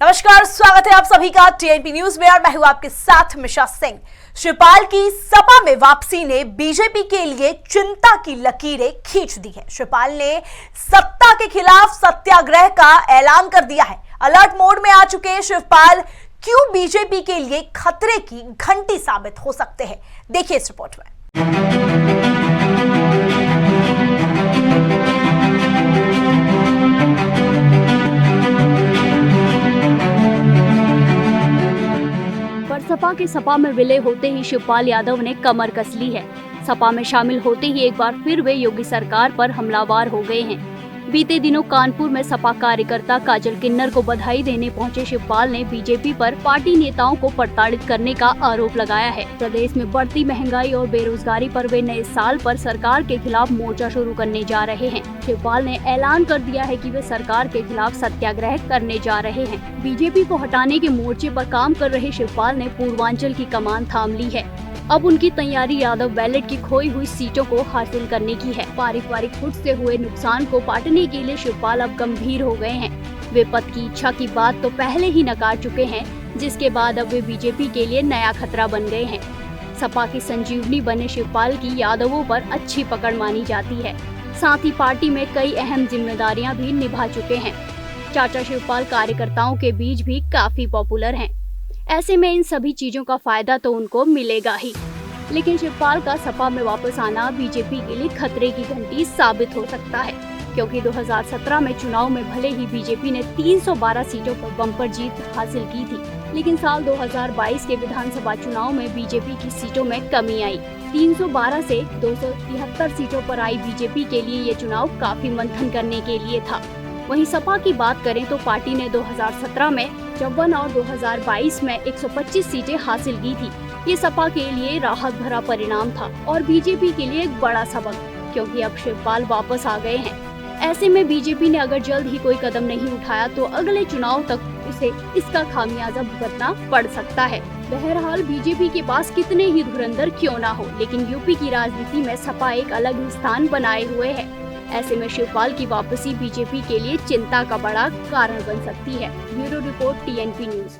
नमस्कार, स्वागत है आप सभी का टीएनपी न्यूज में और मैं हूं आपके साथ मिशा सिंह। शिवपाल की सपा में वापसी ने बीजेपी के लिए चिंता की लकीरें खींच दी है। शिवपाल ने सत्ता के खिलाफ सत्याग्रह का ऐलान कर दिया है। अलर्ट मोड में आ चुके शिवपाल क्यों बीजेपी के लिए खतरे की घंटी साबित हो सकते हैं, देखिए इस रिपोर्ट में। सपा के सपा में विलय होते ही शिवपाल यादव ने कमर कस ली है। सपा में शामिल होते ही एक बार फिर वे योगी सरकार पर हमलावर हो गए हैं। बीते दिनों कानपुर में सपा कार्यकर्ता काजल किन्नर को बधाई देने पहुंचे शिवपाल ने बीजेपी पर पार्टी नेताओं को प्रताड़ित करने का आरोप लगाया है। प्रदेश में बढ़ती महंगाई और बेरोजगारी पर वे नए साल पर सरकार के खिलाफ मोर्चा शुरू करने जा रहे हैं। शिवपाल ने ऐलान कर दिया है कि वे सरकार के खिलाफ सत्याग्रह करने जा रहे हैं। बीजेपी को हटाने के मोर्चे पर काम कर रहे शिवपाल ने पूर्वांचल की कमान थाम ली है। अब उनकी तैयारी यादव बैलेट की खोई हुई सीटों को हासिल करने की है। पारिवारिक फुट से हुए नुकसान को पाटने के लिए शिवपाल अब गंभीर हो गए हैं। वे पद की इच्छा की बात तो पहले ही नकार चुके हैं, जिसके बाद अब वे बीजेपी के लिए नया खतरा बन गए हैं। सपा की संजीवनी बने शिवपाल की यादवों पर अच्छी पकड़ मानी जाती है। साथ ही पार्टी में कई अहम जिम्मेदारियां भी निभा चुके हैं। चाचा शिवपाल कार्यकर्ताओं के बीच भी काफी पॉपुलर हैं। ऐसे में इन सभी चीजों का फायदा तो उनको मिलेगा ही, लेकिन शिवपाल का सपा में वापस आना बीजेपी के लिए खतरे की घंटी साबित हो सकता है, क्योंकि 2017 में चुनाव में भले ही बीजेपी ने 312 सीटों पर बम्पर जीत हासिल की थी, लेकिन साल 2022 के विधानसभा चुनाव में बीजेपी की सीटों में कमी आई। 312 से 273 सीटों पर आई बीजेपी के लिए ये चुनाव काफी मंथन करने के लिए था। वहीं सपा की बात करें तो पार्टी ने 2017 में 54 और 2022 में 125 सीटें हासिल की थी। ये सपा के लिए राहत भरा परिणाम था और बीजेपी के लिए एक बड़ा सबक, क्योंकि अब शिवपाल वापस आ गए हैं। ऐसे में बीजेपी ने अगर जल्द ही कोई कदम नहीं उठाया तो अगले चुनाव तक उसे इसका खामियाजा भुगतना पड़ सकता है। बहरहाल बीजेपी के पास कितने ही धुरंधर क्यों ना हो, लेकिन यूपी की राजनीति में सपा एक अलग ही स्थान बनाए हुए है। ऐसे में शिवपाल की वापसी बीजेपी के लिए चिंता का बड़ा कारण बन सकती है। Bureau report, TNP news.